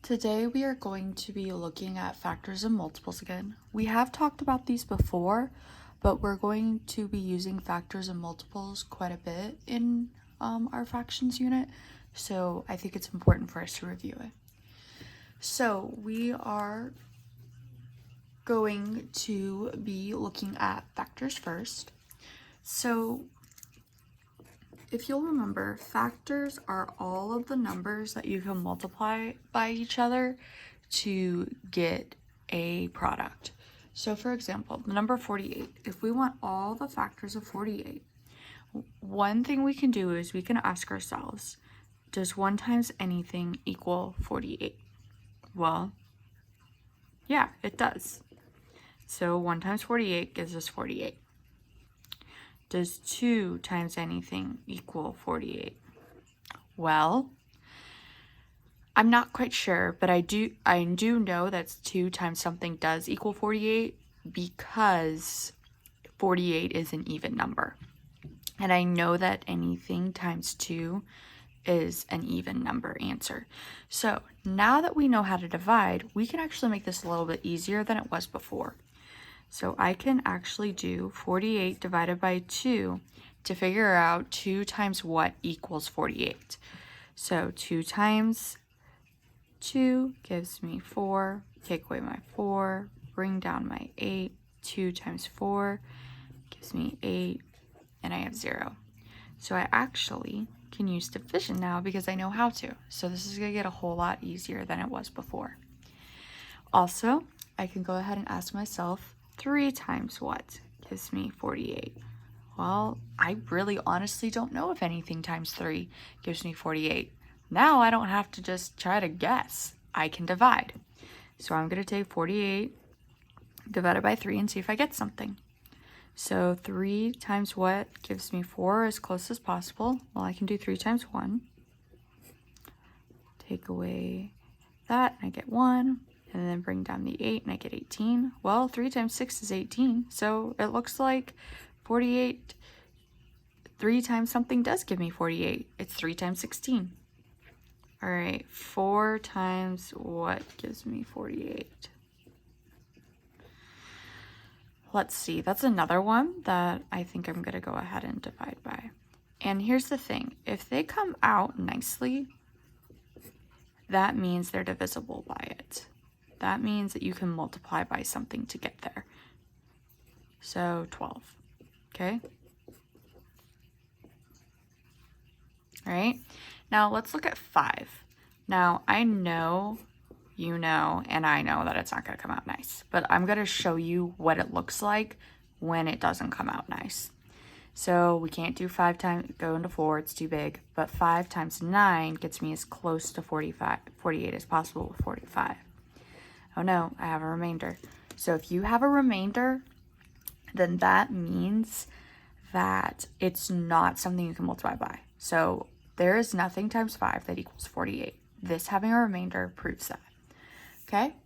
Today we are going to be looking at factors and multiples again. We have talked about these before, but we're going to be using factors and multiples quite a bit in our fractions unit, so I think it's important for us to review it. So we are going to be looking at factors first. So if you'll remember, factors are all of the numbers that you can multiply by each other to get a product. So for example, the number 48, if we want all the factors of 48, one thing we can do is we can ask ourselves, does 1 times anything equal 48? Well, yeah, it does. So 1 times 48 gives us 48. Does 2 times anything equal 48? Well, I'm not quite sure, but I do know that 2 times something does equal 48 because 48 is an even number. And I know that anything times 2 is an even number answer. So now that we know how to divide, we can actually make this a little bit easier than it was before. So I can actually do 48 divided by 2 to figure out 2 times what equals 48. So 2 times 2 gives me 4, take away my 4, bring down my 8, 2 times 4 gives me 8, and I have 0. So I actually can use division now because I know how to. So this is going to get a whole lot easier than it was before. Also, I can go ahead and ask myself, 3 times what gives me 48? Well, I really honestly don't know if anything times 3 gives me 48. Now I don't have to just try to guess. I can divide. So I'm going to take 48 divided by 3 and see if I get something. So 3 times what gives me 4 as close as possible. Well, I can do 3 times 1. Take away that and I get 1. And then bring down the 8 and I get 18. Well, 3 times 6 is 18. So it looks like 48, 3 times something does give me 48. It's 3 times 16. All right, 4 times what gives me 48? Let's see, that's another one that I think I'm gonna go ahead and divide by. And here's the thing, if they come out nicely, that means they're divisible by it. That means that you can multiply by something to get there. So 12, okay? All right, now let's look at 5. Now I know, you know, and I know that it's not gonna come out nice, but I'm gonna show you what it looks like when it doesn't come out nice. So we can't do 5 times, go into 4, it's too big, but 5 times 9 gets me as close to 48 as possible with 45. Oh no, I have a remainder. So if you have a remainder, then that means that it's not something you can multiply by. So there is nothing times 5 that equals 48. This having a remainder proves that. Okay,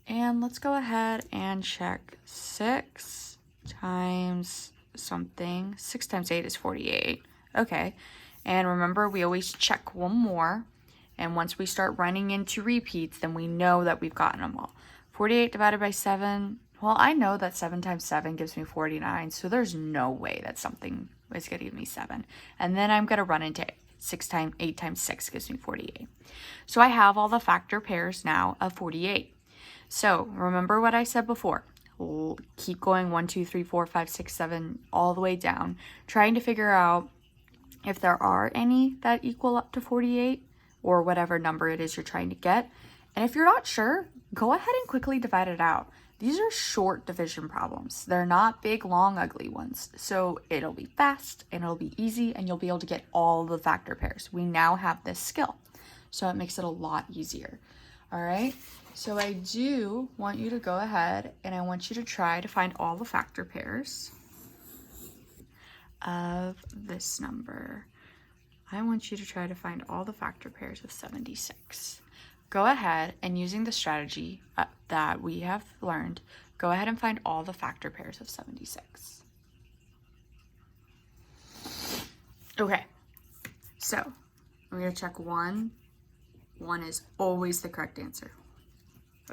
and let's go ahead and check 6 times something. 6 times 8 is 48. Okay, and remember we always check one more. And once we start running into repeats, then we know that we've gotten them all. 48 divided by 7. Well, I know that 7 times 7 gives me 49, so there's no way that something is going to give me 7. And then I'm going to run into 8 times 6 gives me 48. So I have all the factor pairs now of 48. So remember what I said before. We'll keep going 1, 2, 3, 4, 5, 6, 7, all the way down, trying to figure out if there are any that equal up to 48. Or whatever number it is you're trying to get. And if you're not sure, go ahead and quickly divide it out. These are short division problems. They're not big, long, ugly ones. So it'll be fast and it'll be easy and you'll be able to get all the factor pairs. We now have this skill. So it makes it a lot easier. All right. So I do want you to go ahead and I want you to try to find all the factor pairs of this number. I want you to try to find all the factor pairs of 76. Go ahead and using the strategy that we have learned, go ahead and find all the factor pairs of 76. Okay, so we're going to check 1, 1 is always the correct answer.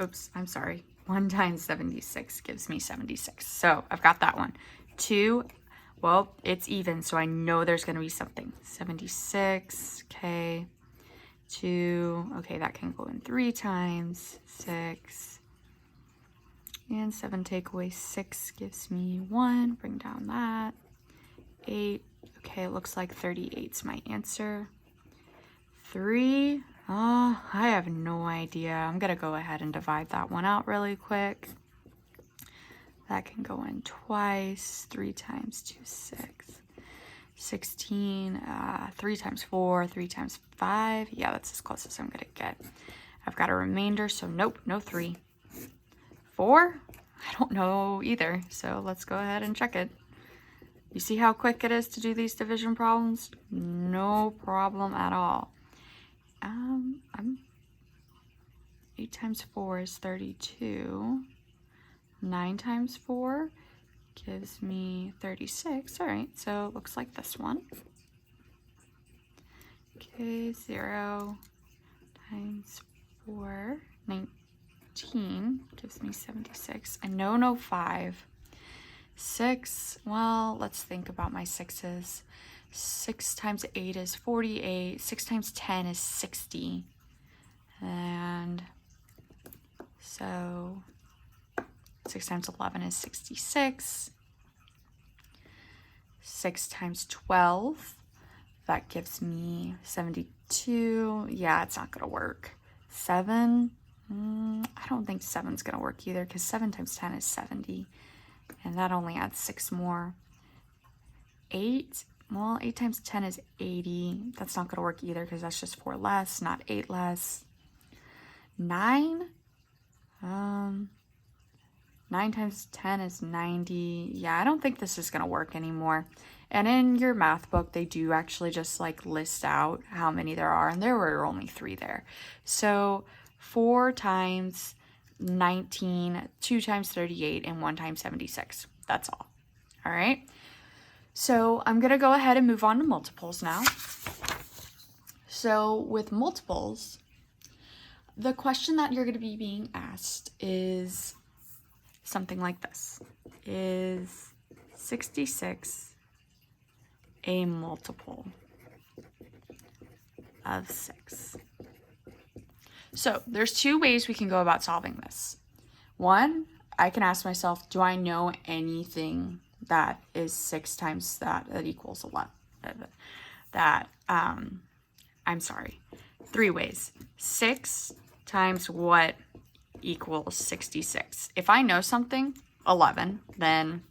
Oops, I'm sorry. 1 times 76 gives me 76. So I've got that one. 2, well, it's even, so I know there's going to be something. 76, okay. 2, okay, that can go in 3 times. 6. And 7 take away 6 gives me 1. Bring down that. 8. Okay, it looks like 38's my answer. 3. Oh, I have no idea. I'm going to go ahead and divide that one out really quick. That can go in twice. 3 times 2, 6. 16. 3 times 4, 3 times 5. Yeah, that's as close as I'm going to get. I've got a remainder, so nope, no 3. 4? I don't know either, so let's go ahead and check it. You see how quick it is to do these division problems? No problem at all. 8 times 4 is 32. 9 times 4 gives me 36. All right, so it looks like this one. Okay, 0 times 4, 19 gives me 76. And no 5. 6, well, let's think about my 6's. 6 times 8 is 48. 6 times 10 is 60. And so 6 times 11 is 66. 6 times 12, that gives me 72. Yeah, it's not going to work. 7, I don't think 7's going to work either because 7 times 10 is 70. And that only adds 6 more. 8, well, 8 times 10 is 80. That's not going to work either because that's just 4 less, not 8 less. 9, 9 times 10 is 90. Yeah, I don't think this is going to work anymore. And in your math book, they do actually just like list out how many there are, and there were only 3 there. So 4 times 19, 2 times 38, and 1 times 76. That's all. All right. So I'm going to go ahead and move on to multiples now. So with multiples, the question that you're going to be being asked is something like this. Is 66 a multiple of 6? So there's 2 ways we can go about solving this. One, I can ask myself, do I know anything that is 6 times that equals 11? I'm sorry. 3 ways. 6 times what equals 66? If I know something, 11, then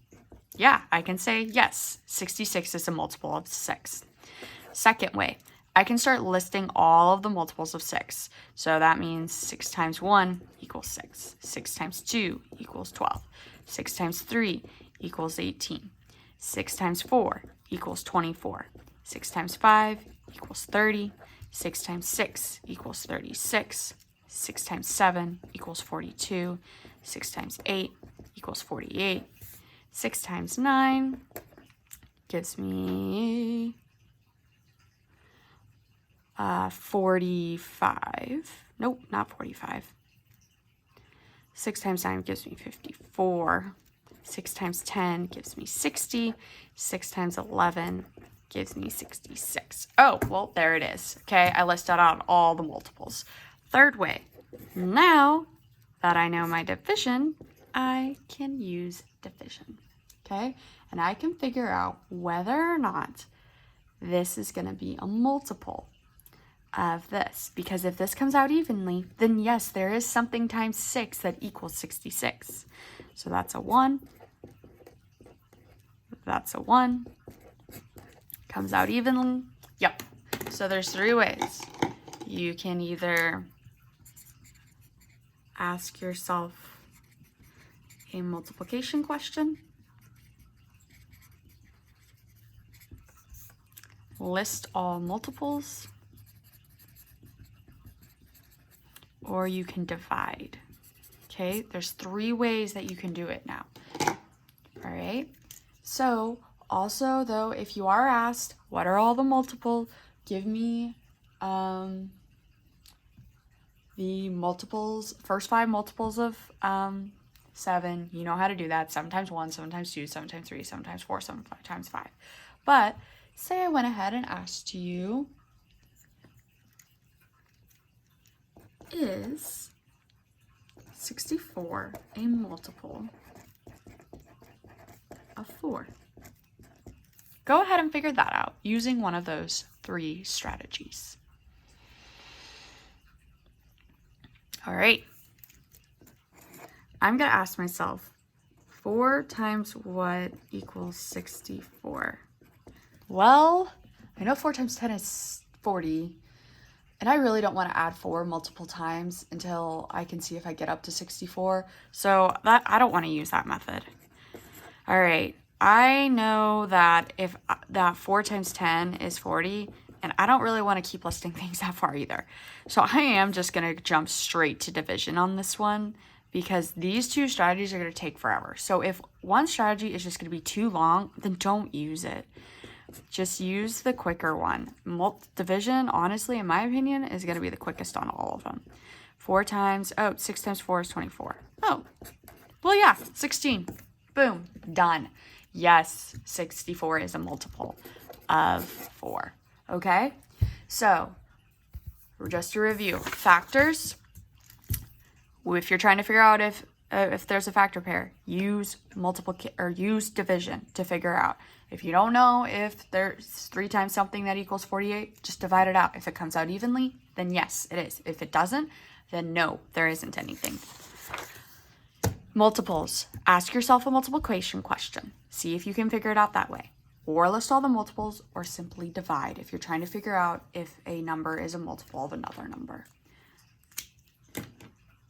yeah, I can say yes, 66 is a multiple of 6. Second way, I can start listing all of the multiples of 6. So that means 6 times 1 equals 6. 6 times 2 equals 12. 6 times 3 equals 18. 6 times 4 equals 24. 6 times 5 equals 30. 6 times 6 equals 36. 6 times 7 equals 42. 6 times 8 equals 48. 6 times 9 gives me 45. Nope, not 45. 6 times 9 gives me 54. 6 times 10 gives me 60. 6 times 11 gives me 66. Oh, well, there it is. Okay, I listed out all the multiples. Third way, now that I know my division, I can use division. Okay, and I can figure out whether or not this is going to be a multiple of this, because if this comes out evenly, then yes, there is something times 6 that equals 66. So that's a 1. That's a 1. Comes out evenly. Yep. So there's 3 ways. You can either ask yourself a multiplication question, list all multiples, or you can divide. Okay, there's 3 ways that you can do it now. All right, so also though, if you are asked, what are all the multiples, give me the multiples, first 5 multiples of 7. You know how to do that. 7 times 1, 7 times 2, 7 times 3, 7 times 4, 7 times 5. But say I went ahead and asked you, is 64 a multiple of 4? Go ahead and figure that out using one of those 3 strategies. All right. I'm going to ask myself, 4 times what equals 64? Well, I know 4 times 10 is 40, and I really don't want to add 4 multiple times until I can see if I get up to 64. So I don't want to use that method. All right. I know that if that 4 times 10 is 40, and I don't really want to keep listing things that far either. So I am just going to jump straight to division on this one, because these 2 strategies are going to take forever. So if one strategy is just going to be too long, then don't use it. Just use the quicker one. Division, honestly, in my opinion, is going to be the quickest on all of them. 6 times 4 is 24. Oh, well, yeah, 16. Boom, done. Yes, 64 is a multiple of 4. Okay, so just to review, factors. If you're trying to figure out if there's a factor pair, use use division to figure out. If you don't know if there's 3 times something that equals 48, just divide it out. If it comes out evenly, then yes, it is. If it doesn't, then no, there isn't anything. Multiples. Ask yourself a multiplication question. See if you can figure it out that way. Or list all the multiples, or simply divide if you're trying to figure out if a number is a multiple of another number.